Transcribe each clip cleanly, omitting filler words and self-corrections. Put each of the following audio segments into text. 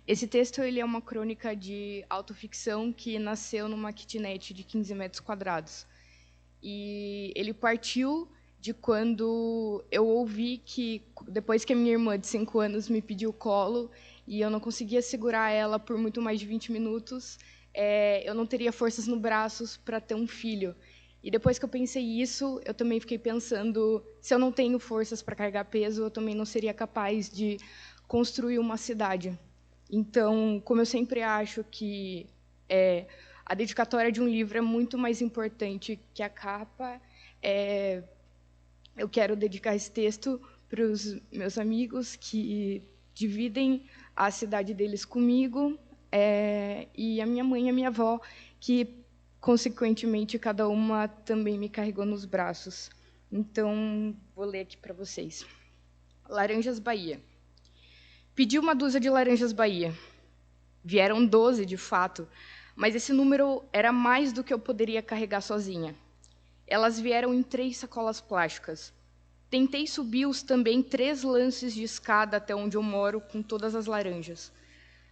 Esse texto ele é uma crônica de autoficção que nasceu numa kitnet de 15 metros quadrados. E ele partiu de quando eu ouvi que, depois que a minha irmã de 5 anos me pediu colo, e eu não conseguia segurar ela por muito mais de 20 minutos, eu não teria forças no braços para ter um filho. E depois que eu pensei isso, eu também fiquei pensando, se eu não tenho forças para carregar peso, eu também não seria capaz de construir uma cidade. Então, como eu sempre acho que a dedicatória de um livro é muito mais importante que a capa, eu quero dedicar esse texto para os meus amigos que dividem a cidade deles comigo, e a minha mãe e a minha avó, que, consequentemente, cada uma também me carregou nos braços. Então, vou ler aqui para vocês. Laranjas Bahia. Pedi uma dúzia de laranjas Bahia. Vieram 12, de fato, mas esse número era mais do que eu poderia carregar sozinha. Elas vieram em 3 sacolas plásticas. Tentei subir-os também 3 lances de escada até onde eu moro com todas as laranjas.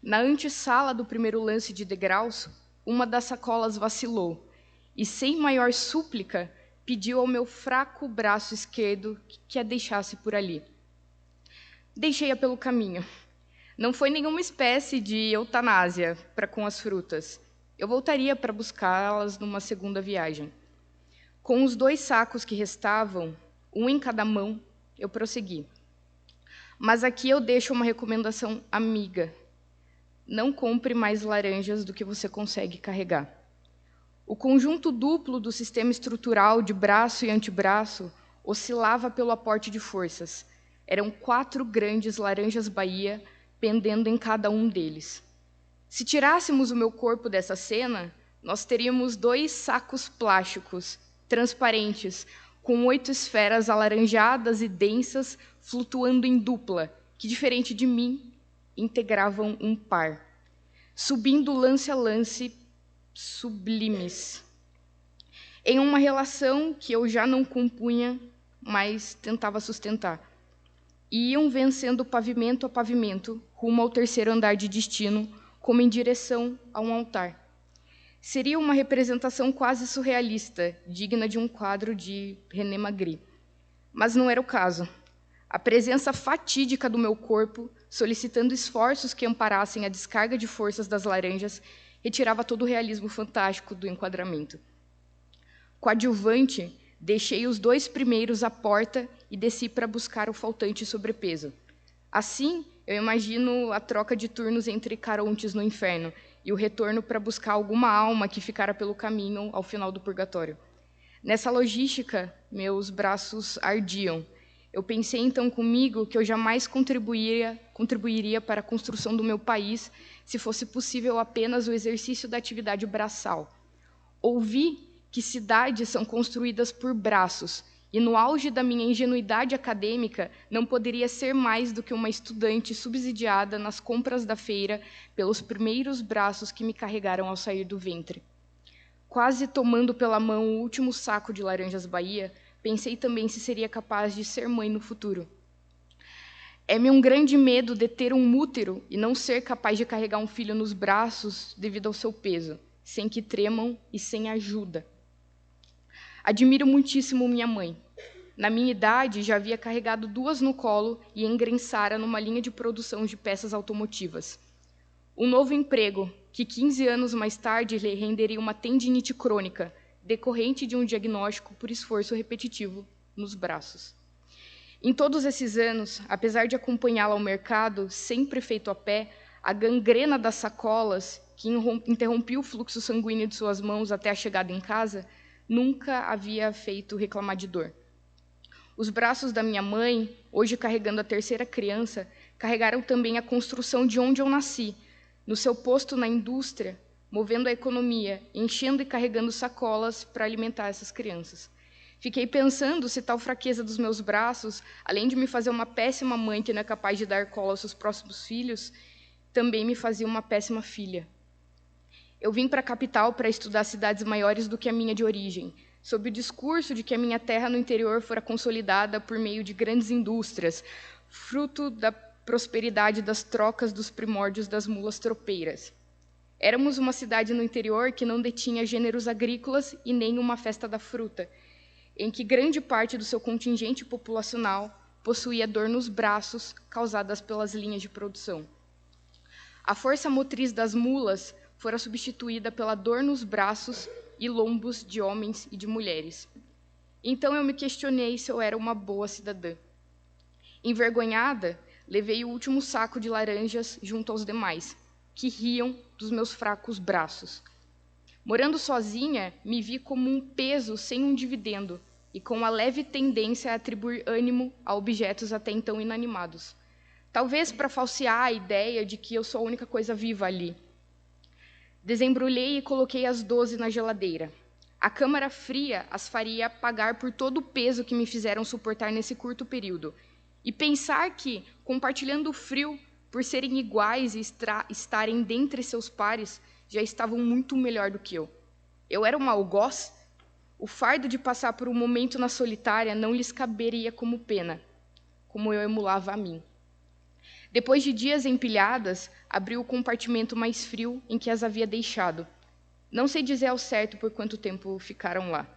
Na antessala do primeiro lance de degraus, uma das sacolas vacilou e, sem maior súplica, pediu ao meu fraco braço esquerdo que a deixasse por ali. Deixei-a pelo caminho. Não foi nenhuma espécie de eutanásia para com as frutas. Eu voltaria para buscá-las numa segunda viagem. Com os 2 sacos que restavam, um em cada mão, eu prossegui. Mas aqui eu deixo uma recomendação amiga. Não compre mais laranjas do que você consegue carregar. O conjunto duplo do sistema estrutural de braço e antebraço oscilava pelo aporte de forças. Eram 4 grandes laranjas Bahia pendendo em cada um deles. Se tirássemos o meu corpo dessa cena, nós teríamos 2 sacos plásticos, transparentes, com 8 esferas alaranjadas e densas, flutuando em dupla, que, diferente de mim, integravam um par, subindo lance a lance, sublimes, em uma relação que eu já não compunha, mas tentava sustentar. E iam vencendo pavimento a pavimento, rumo ao 3º andar de destino, como em direção a um altar. Seria uma representação quase surrealista, digna de um quadro de René Magritte. Mas não era o caso. A presença fatídica do meu corpo, solicitando esforços que amparassem a descarga de forças das laranjas, retirava todo o realismo fantástico do enquadramento. Coadjuvante, deixei os 2 primeiros à porta e desci para buscar o faltante sobrepeso. Assim, eu imagino a troca de turnos entre Carontes no inferno e o retorno para buscar alguma alma que ficara pelo caminho ao final do purgatório. Nessa logística, meus braços ardiam. Eu pensei então comigo que eu jamais contribuiria para a construção do meu país se fosse possível apenas o exercício da atividade braçal. Ouvi que cidades são construídas por braços, e no auge da minha ingenuidade acadêmica, não poderia ser mais do que uma estudante subsidiada nas compras da feira pelos primeiros braços que me carregaram ao sair do ventre. Quase tomando pela mão o último saco de laranjas Bahia, pensei também se seria capaz de ser mãe no futuro. É-me um grande medo de ter um útero e não ser capaz de carregar um filho nos braços devido ao seu peso, sem que tremam e sem ajuda. Admiro muitíssimo minha mãe. Na minha idade, já havia carregado 2 no colo e engrensara numa linha de produção de peças automotivas. Um novo emprego, que 15 anos mais tarde lhe renderia uma tendinite crônica, decorrente de um diagnóstico por esforço repetitivo nos braços. Em todos esses anos, apesar de acompanhá-la ao mercado, sempre feito a pé, a gangrena das sacolas, que interrompia o fluxo sanguíneo de suas mãos até a chegada em casa, nunca havia feito reclamar de dor. Os braços da minha mãe, hoje carregando a 3ª criança, carregaram também a construção de onde eu nasci, no seu posto na indústria, movendo a economia, enchendo e carregando sacolas para alimentar essas crianças. Fiquei pensando se tal fraqueza dos meus braços, além de me fazer uma péssima mãe que não é capaz de dar colo aos seus próximos filhos, também me fazia uma péssima filha. Eu vim para a capital para estudar cidades maiores do que a minha de origem, sob o discurso de que a minha terra no interior fora consolidada por meio de grandes indústrias, fruto da prosperidade das trocas dos primórdios das mulas tropeiras. Éramos uma cidade no interior que não detinha gêneros agrícolas e nem uma festa da fruta, em que grande parte do seu contingente populacional possuía dor nos braços causadas pelas linhas de produção. A força motriz das mulas fora substituída pela dor nos braços e lombos de homens e de mulheres. Então eu me questionei se eu era uma boa cidadã. Envergonhada, levei o último saco de laranjas junto aos demais, que riam dos meus fracos braços. Morando sozinha, me vi como um peso sem um dividendo e com a leve tendência a atribuir ânimo a objetos até então inanimados. Talvez para falsear a ideia de que eu sou a única coisa viva ali. Desembrulhei e coloquei as 12 na geladeira. A câmara fria as faria pagar por todo o peso que me fizeram suportar nesse curto período. E pensar que, compartilhando o frio, por serem iguais e estarem dentre seus pares, já estavam muito melhor do que eu. Eu era um algoz? O fardo de passar por um momento na solitária não lhes caberia como pena, como eu emulava a mim. Depois de dias empilhadas, abri o compartimento mais frio em que as havia deixado. Não sei dizer ao certo por quanto tempo ficaram lá.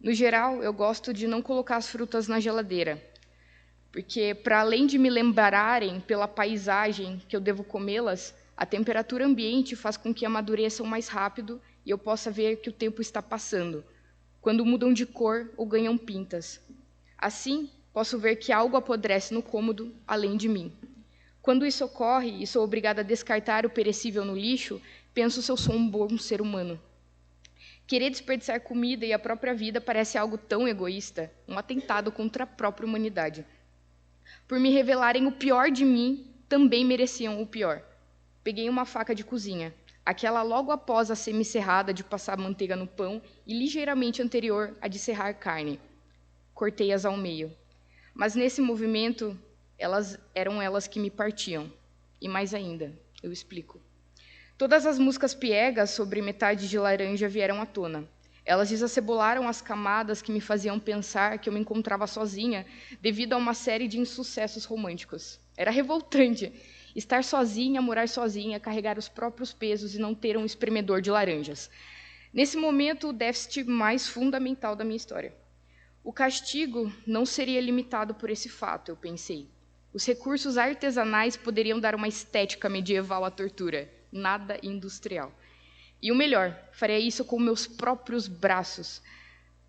No geral, eu gosto de não colocar as frutas na geladeira, porque, para além de me lembrarem pela paisagem que eu devo comê-las, a temperatura ambiente faz com que amadureçam mais rápido e eu possa ver que o tempo está passando, quando mudam de cor ou ganham pintas. Assim, posso ver que algo apodrece no cômodo além de mim. Quando isso ocorre e sou obrigada a descartar o perecível no lixo, penso se eu sou um bom ser humano. Querer desperdiçar comida e a própria vida parece algo tão egoísta, um atentado contra a própria humanidade. Por me revelarem o pior de mim, também mereciam o pior. Peguei uma faca de cozinha, aquela logo após a semicerrada de passar manteiga no pão e ligeiramente anterior à de serrar carne. Cortei-as ao meio. Mas nesse movimento, eram elas que me partiam. E mais ainda, eu explico. Todas as músicas piegas sobre metade de laranja vieram à tona. Elas desacebolaram as camadas que me faziam pensar que eu me encontrava sozinha devido a uma série de insucessos românticos. Era revoltante estar sozinha, morar sozinha, carregar os próprios pesos e não ter um espremedor de laranjas. Nesse momento, o déficit mais fundamental da minha história. O castigo não seria limitado por esse fato, eu pensei. Os recursos artesanais poderiam dar uma estética medieval à tortura, nada industrial. E o melhor, faria isso com meus próprios braços.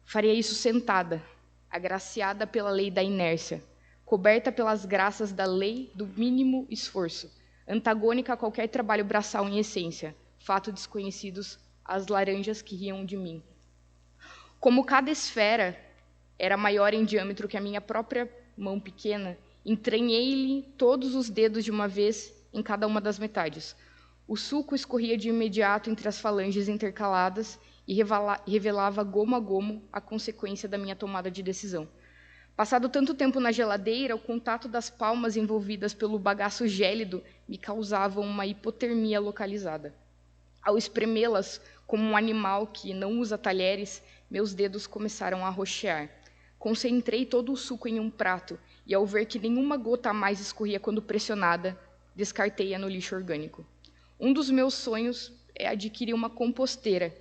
Faria isso sentada, agraciada pela lei da inércia, coberta pelas graças da lei do mínimo esforço, antagônica a qualquer trabalho braçal em essência, fato desconhecidos às laranjas que riam de mim. Como cada esfera era maior em diâmetro que a minha própria mão pequena, entranhei-lhe todos os dedos de uma vez em cada uma das metades. O suco escorria de imediato entre as falanges intercaladas e revelava gomo a gomo a consequência da minha tomada de decisão. Passado tanto tempo na geladeira, o contato das palmas envolvidas pelo bagaço gélido me causava uma hipotermia localizada. Ao espremê-las como um animal que não usa talheres, meus dedos começaram a roxear. Concentrei todo o suco em um prato e, ao ver que nenhuma gota a mais escorria quando pressionada, descartei-a no lixo orgânico. Um dos meus sonhos é adquirir uma composteira.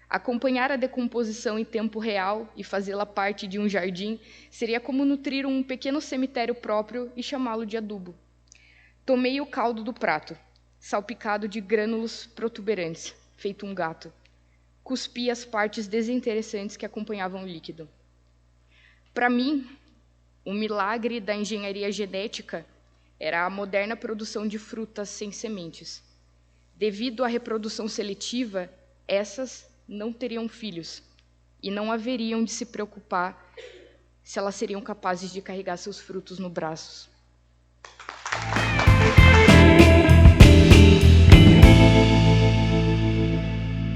Acompanhar a decomposição em tempo real e fazê-la parte de um jardim seria como nutrir um pequeno cemitério próprio e chamá-lo de adubo. Tomei o caldo do prato, salpicado de grânulos protuberantes, feito um gato. Cuspi as partes desinteressantes que acompanhavam o líquido. Para mim, o milagre da engenharia genética era a moderna produção de frutas sem sementes. Devido à reprodução seletiva, essas não teriam filhos e não haveriam de se preocupar se elas seriam capazes de carregar seus frutos nos braços.